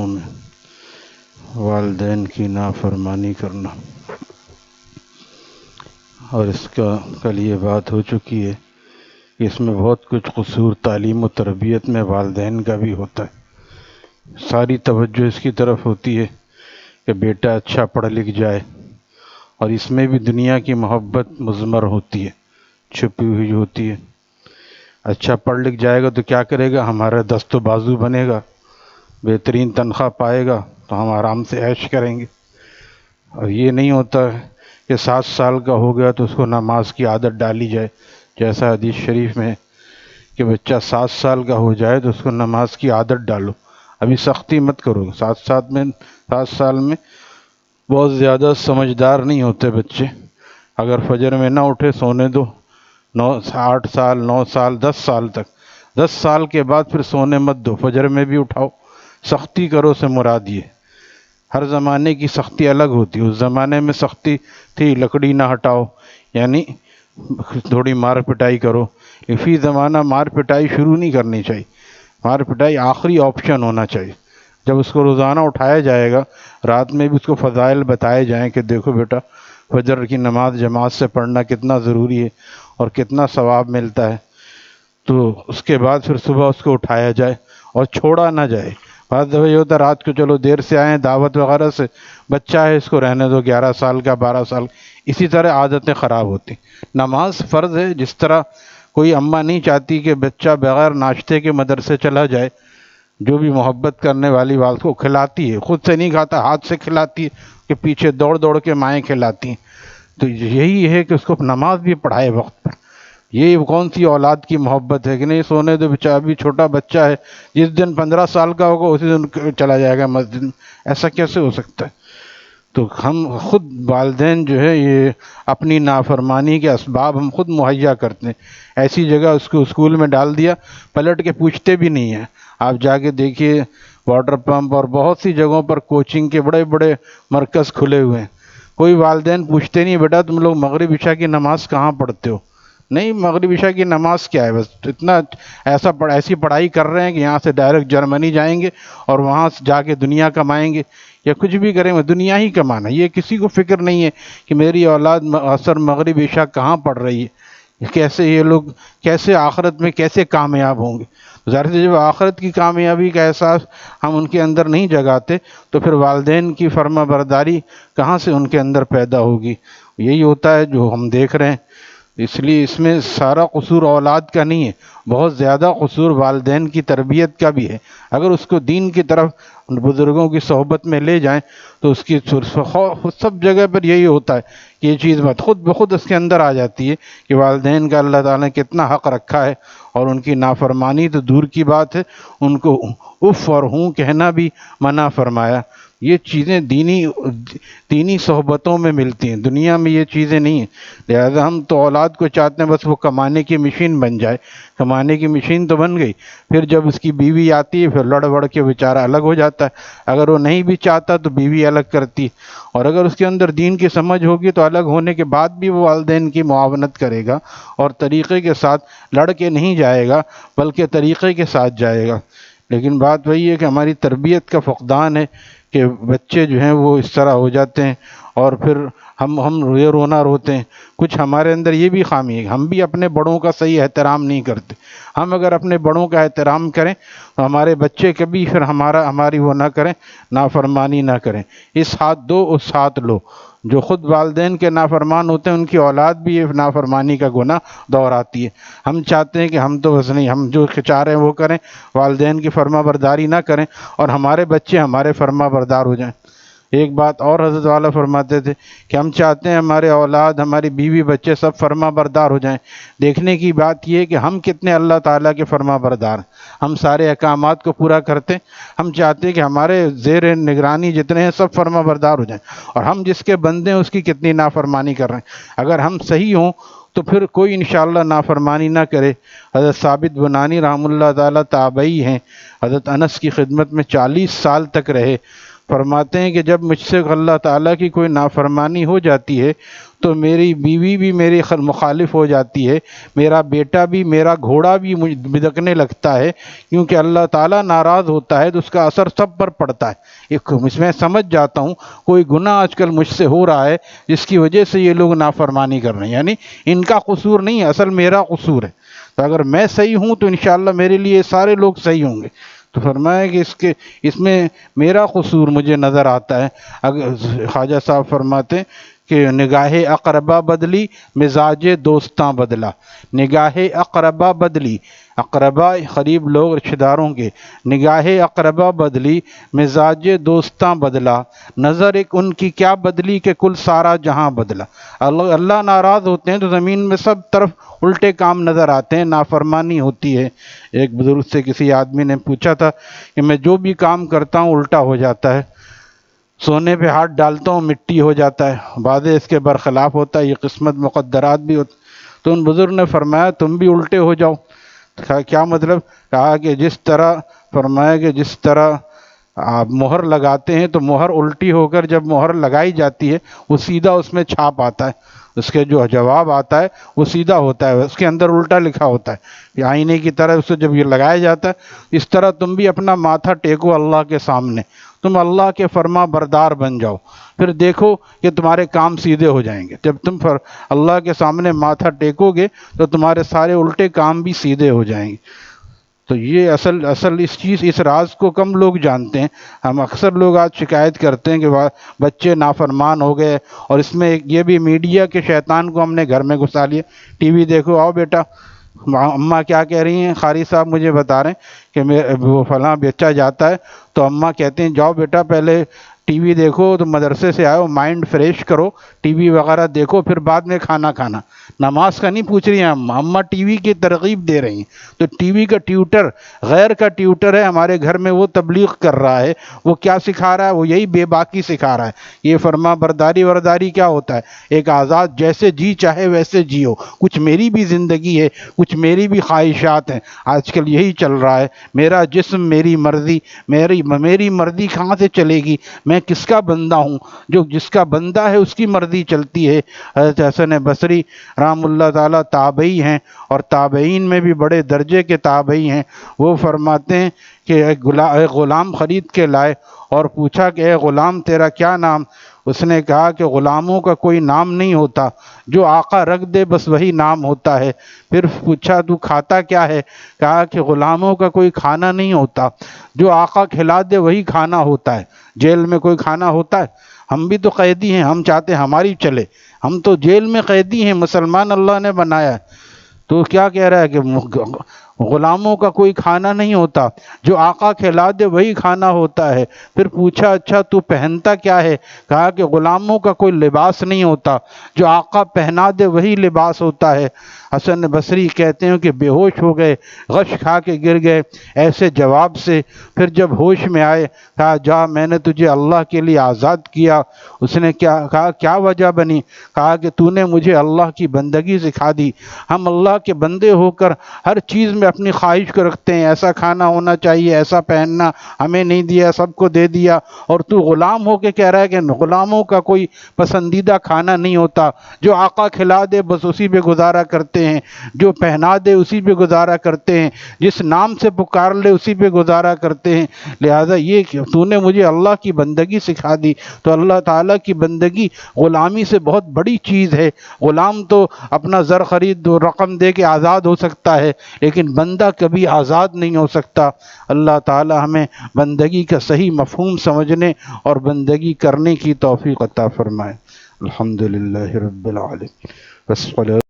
دنوں میں والدین کی نافرمانی کرنا، اور اس کا کل یہ بات ہو چکی ہے کہ اس میں بہت کچھ قصور تعلیم و تربیت میں والدین کا بھی ہوتا ہے۔ ساری توجہ اس کی طرف ہوتی ہے کہ بیٹا اچھا پڑھ لکھ جائے، اور اس میں بھی دنیا کی محبت مضمر ہوتی ہے، چھپی ہوئی ہوتی ہے۔ اچھا پڑھ لکھ جائے گا تو کیا کرے گا؟ ہمارا دست و بازو بنے گا، بہترین تنخواہ پائے گا تو ہم آرام سے عیش کریں گے۔ اور یہ نہیں ہوتا کہ 7 سال کا ہو گیا تو اس کو نماز کی عادت ڈالی جائے، جیسا حدیث شریف میں ہے کہ بچہ 7 سال کا ہو جائے تو اس کو نماز کی عادت ڈالو، ابھی سختی مت کرو۔ 7 سال میں بہت زیادہ سمجھدار نہیں ہوتے بچے، اگر فجر میں نہ اٹھے سونے دو، 8 سال 9 سال 10 سال تک، 10 سال کے بعد پھر سونے مت دو، فجر میں بھی اٹھاؤ۔ سختی کرو سے مراد یہ، ہر زمانے کی سختی الگ ہوتی ہے۔ اس زمانے میں سختی تھی لکڑی نہ ہٹاؤ، یعنی تھوڑی مار پٹائی کرو۔ فی زمانہ مار پٹائی شروع نہیں کرنی چاہیے، مار پٹائی آخری آپشن ہونا چاہیے۔ جب اس کو روزانہ اٹھایا جائے گا، رات میں بھی اس کو فضائل بتائے جائیں کہ دیکھو بیٹا فجر کی نماز جماعت سے پڑھنا کتنا ضروری ہے اور کتنا ثواب ملتا ہے، تو اس کے بعد پھر صبح اس کو اٹھایا جائے اور چھوڑا نہ جائے۔ بعض دفعہ یہ ہوتا ہے رات کو چلو دیر سے آئیں دعوت وغیرہ سے، بچہ ہے اس کو رہنے دو 11 سال کا 12 سال، اسی طرح عادتیں خراب ہوتی۔ نماز فرض ہے، جس طرح کوئی اماں نہیں چاہتی کہ بچہ بغیر ناشتے کے مدرسے چلا جائے، جو بھی محبت کرنے والی والد کو کھلاتی ہے، خود سے نہیں کھاتا، ہاتھ سے کھلاتی ہے کہ پیچھے دوڑ دوڑ کے مائیں کھلاتی ہیں، تو یہی ہے کہ اس کو نماز بھی پڑھائے وقت پر۔ یہ کون سی اولاد کی محبت ہے کہ نہیں سونے دو بچہ، ابھی چھوٹا بچہ ہے، جس دن 15 سال کا ہوگا اسی دن چلا جائے گا مسجد میں، ایسا کیسے ہو سکتا ہے؟ تو ہم خود والدین جو ہے یہ اپنی نافرمانی کے اسباب ہم خود مہیا کرتے ہیں۔ ایسی جگہ اس کو اسکول میں ڈال دیا، پلٹ کے پوچھتے بھی نہیں ہیں۔ آپ جا کے دیکھیے واٹر پمپ اور بہت سی جگہوں پر کوچنگ کے بڑے بڑے مرکز کھلے ہوئے ہیں، کوئی والدین پوچھتے نہیں بیٹا تم لوگ مغرب عشاء کی نماز کہاں پڑھتے ہو؟ نہیں، مغرب عشاء کی نماز کیا ہے، بس اتنا ایسی پڑھائی کر رہے ہیں کہ یہاں سے ڈائریکٹ جرمنی جائیں گے اور وہاں سے جا کے دنیا کمائیں گے، یا کچھ بھی کریں گے دنیا ہی کمانا۔ یہ کسی کو فکر نہیں ہے کہ میری اولاد عصر مغرب عشاء کہاں پڑھ رہی ہے، کیسے یہ لوگ کیسے آخرت میں کیسے کامیاب ہوں گے۔ ظاہر سے جب آخرت کی کامیابی کا احساس ہم ان کے اندر نہیں جگاتے تو پھر والدین کی فرما برداری کہاں سے ان کے اندر پیدا ہوگی؟ یہی ہوتا ہے جو ہم دیکھ رہے ہیں۔ اس لیے اس میں سارا قصور اولاد کا نہیں ہے، بہت زیادہ قصور والدین کی تربیت کا بھی ہے۔ اگر اس کو دین کی طرف بزرگوں کی صحبت میں لے جائیں تو اس کی سب جگہ پر یہی ہوتا ہے کہ یہ چیز خود بخود اس کے اندر آ جاتی ہے کہ والدین کا اللہ تعالیٰ نے کتنا حق رکھا ہے، اور ان کی نافرمانی تو دور کی بات ہے، ان کو اف اور ہوں کہنا بھی منع فرمایا۔ یہ چیزیں دینی صحبتوں میں ملتی ہیں، دنیا میں یہ چیزیں نہیں ہیں۔ لہذا ہم تو اولاد کو چاہتے ہیں بس وہ کمانے کی مشین بن جائے، کمانے کی مشین تو بن گئی، پھر جب اس کی بیوی آتی ہے پھر لڑ بڑ کے بیچارہ الگ ہو جاتا ہے۔ اگر وہ نہیں بھی چاہتا تو بیوی الگ کرتی ہے، اور اگر اس کے اندر دین کی سمجھ ہوگی تو الگ ہونے کے بعد بھی وہ والدین کی معاونت کرے گا، اور طریقے کے ساتھ لڑ کے نہیں جائے گا بلکہ طریقے کے ساتھ جائے گا۔ لیکن بات وہی ہے کہ ہماری تربیت کا فقدان ہے کہ بچے جو ہیں وہ اس طرح ہو جاتے ہیں، اور پھر ہم یہ رونا روتے ہیں۔ کچھ ہمارے اندر یہ بھی خامی ہے، ہم بھی اپنے بڑوں کا صحیح احترام نہیں کرتے۔ ہم اگر اپنے بڑوں کا احترام کریں تو ہمارے بچے کبھی پھر ہماری وہ نہ کریں، نافرمانی نہ کریں۔ اس ہاتھ دو اس ہاتھ لو، جو خود والدین کے نافرمان ہوتے ہیں ان کی اولاد بھی یہ نافرمانی کا گناہ دہراتی ہے۔ ہم چاہتے ہیں کہ ہم تو بس نہیں، ہم جو چاہ رہے ہیں وہ کریں، والدین کی فرما برداری نہ کریں، اور ہمارے بچے ہمارے فرما بردار ہو جائیں۔ ایک بات اور حضرت والا فرماتے تھے کہ ہم چاہتے ہیں ہمارے اولاد، ہماری بیوی بچے سب فرما بردار ہو جائیں۔ دیکھنے کی بات یہ ہے کہ ہم کتنے اللہ تعالیٰ کے فرما بردار ہیں، ہم سارے احکامات کو پورا کرتے ہیں۔ ہم چاہتے ہیں کہ ہمارے زیر نگرانی جتنے ہیں سب فرما بردار ہو جائیں، اور ہم جس کے بندے ہیں اس کی کتنی نافرمانی کر رہے ہیں۔ اگر ہم صحیح ہوں تو پھر کوئی انشاءاللہ نافرمانی نہ کرے۔ حضرت ثابت بنانی رحمہ اللہ تعالیٰ تابعی ہیں، حضرت انس کی خدمت میں 40 سال تک رہے، فرماتے ہیں کہ جب مجھ سے اللہ تعالیٰ کی کوئی نافرمانی ہو جاتی ہے تو میری بیوی بھی میری مخالف ہو جاتی ہے، میرا بیٹا بھی، میرا گھوڑا بھی مجھ بدکنے لگتا ہے، کیونکہ اللہ تعالیٰ ناراض ہوتا ہے تو اس کا اثر سب پر پڑتا ہے۔ اس میں سمجھ جاتا ہوں کوئی گناہ آج کل مجھ سے ہو رہا ہے جس کی وجہ سے یہ لوگ نافرمانی کر رہے ہیں، یعنی ان کا قصور نہیں ہے، اصل میرا قصور ہے۔ تو اگر میں صحیح ہوں تو انشاءاللہ میرے لیے سارے لوگ صحیح ہوں گے۔ تو فرمایا کہ اس میں میرا قصور مجھے نظر آتا ہے۔ اگر خواجہ صاحب فرماتے ہیں کہ نگاہ اقربا بدلی مزاج دوستاں بدلا، نگاہ اقربا بدلی، اقربا قریب لوگ رشتہ داروں کے، نگاہ اقربا بدلی مزاج دوستاں بدلا، نظر ایک ان کی کیا بدلی کہ کل سارا جہاں بدلا۔ اللہ ناراض ہوتے ہیں تو زمین میں سب طرف الٹے کام نظر آتے ہیں، نافرمانی ہوتی ہے۔ ایک بزرگ سے کسی آدمی نے پوچھا تھا کہ میں جو بھی کام کرتا ہوں الٹا ہو جاتا ہے، سونے پہ ہاتھ ڈالتا ہوں مٹی ہو جاتا ہے، بعض اس کے برخلاف ہوتا ہے، یہ قسمت مقدرات بھی ہوتے۔ تو ان بزرگ نے فرمایا تم بھی الٹے ہو جاؤ۔ کہا کیا مطلب؟ کہا کہ جس طرح، فرمایا کہ جس طرح آپ مہر لگاتے ہیں تو مہر الٹی ہو کر جب مہر لگائی جاتی ہے وہ سیدھا اس میں چھاپ آتا ہے، اس کے جو جواب آتا ہے وہ سیدھا ہوتا ہے، اس کے اندر الٹا لکھا ہوتا ہے، یہ آئینے کی طرح اسے جب یہ لگایا جاتا ہے، اس طرح تم بھی اپنا ماتھا ٹیکو اللہ کے سامنے، تم اللہ کے فرما بردار بن جاؤ، پھر دیکھو کہ تمہارے کام سیدھے ہو جائیں گے۔ جب تم اللہ کے سامنے ماتھا ٹیکو گے تو تمہارے سارے الٹے کام بھی سیدھے ہو جائیں گے۔ تو یہ اصل اس راز کو کم لوگ جانتے ہیں۔ ہم اکثر لوگ آج شکایت کرتے ہیں کہ بچے نافرمان ہو گئے، اور اس میں یہ بھی میڈیا کے شیطان کو ہم نے گھر میں گھسا لیا، ٹی وی دیکھو، آؤ بیٹا، اماں کیا کہہ رہی ہیں، قاری صاحب مجھے بتا رہے ہیں کہ وہ فلاں بچہ جاتا ہے تو اماں کہتے ہیں جاؤ بیٹا پہلے ٹی وی دیکھو، تو مدرسے سے آؤ مائنڈ فریش کرو، ٹی وی وغیرہ دیکھو، پھر بعد میں کھانا کھانا۔ نماز کا نہیں پوچھ رہی ہیں اماں ٹی وی کی ترغیب دے رہی ہیں۔ تو ٹی وی کا ٹیوٹر، غیر کا ٹیوٹر ہے ہمارے گھر میں، وہ تبلیغ کر رہا ہے، وہ کیا سکھا رہا ہے؟ وہ یہی بے باکی سکھا رہا ہے۔ یہ فرما برداری ورداری کیا ہوتا ہے؟ ایک آزاد جیسے جی چاہے ویسے جیو، کچھ میری بھی زندگی ہے، کچھ میری بھی خواہشات ہیں۔ آج کل یہی چل رہا ہے، میرا جسم میری مرضی، میری مرضی کہاں سے چلے گی؟ میں کس کا بندہ ہوں؟ جو جس کا بندہ ہے اس کی مرضی چلتی ہے۔ حضرت حسن بصری رحم اللہ تعالیٰ تابعی ہیں، اور تابعین میں بھی بڑے درجے کے تابعی ہیں۔ وہ فرماتے ہیں کہ ایک غلام خرید کے لائے اور پوچھا کہ اے غلام تیرا کیا نام؟ اس نے کہا کہ غلاموں کا کوئی نام نہیں ہوتا، جو آقا رکھ دے بس وہی نام ہوتا ہے۔ پھر پوچھا تو کھاتا کیا ہے؟ کہا کہ غلاموں کا کوئی کھانا نہیں ہوتا، جو آقا کھلا دے وہی کھانا ہوتا ہے۔ جیل میں کوئی کھانا ہوتا ہے؟ ہم بھی تو قیدی ہیں، ہم چاہتے ہیں ہماری چلے، ہم تو جیل میں قیدی ہیں، مسلمان اللہ نے بنایا ہے۔ تو کیا کہہ رہا ہے کہ غلاموں کا کوئی کھانا نہیں ہوتا، جو آقا کھلا دے وہی کھانا ہوتا ہے۔ پھر پوچھا اچھا تو پہنتا کیا ہے؟ کہا کہ غلاموں کا کوئی لباس نہیں ہوتا، جو آقا پہنا دے وہی لباس ہوتا ہے۔ حسن بصری کہتے ہیں کہ بے ہوش ہو گئے، غش کھا کے گر گئے ایسے جواب سے۔ پھر جب ہوش میں آئے کہا جا میں نے تجھے اللہ کے لیے آزاد کیا۔ اس نے کہا کیا وجہ بنی؟ کہا کہ تو نے مجھے اللہ کی بندگی سکھا دی۔ ہم اللہ کے بندے ہو کر ہر چیز میں اپنی خواہش کو رکھتے ہیں، ایسا کھانا ہونا چاہیے، ایسا پہننا، ہمیں نہیں دیا سب کو دے دیا، اور تو غلام ہو کے کہہ رہا ہے کہ غلاموں کا کوئی پسندیدہ کھانا نہیں ہوتا، جو آقا کھلا دے بس اسی پہ گزارا کرتے ہیں، جو پہنا دے اسی پہ گزارا کرتے ہیں، جس نام سے پکار لے اسی پہ گزارا کرتے ہیں۔ لہذا یہ کہ تو نے مجھے اللہ کی بندگی سکھا دی۔ تو اللہ تعالیٰ کی بندگی غلامی سے بہت بڑی چیز ہے۔ غلام تو اپنا زر خرید رقم دے کے آزاد ہو سکتا ہے، لیکن بندہ کبھی آزاد نہیں ہو سکتا۔ اللہ تعالیٰ ہمیں بندگی کا صحیح مفہوم سمجھنے اور بندگی کرنے کی توفیق عطا فرمائے۔ الحمدللہ رب العالمین۔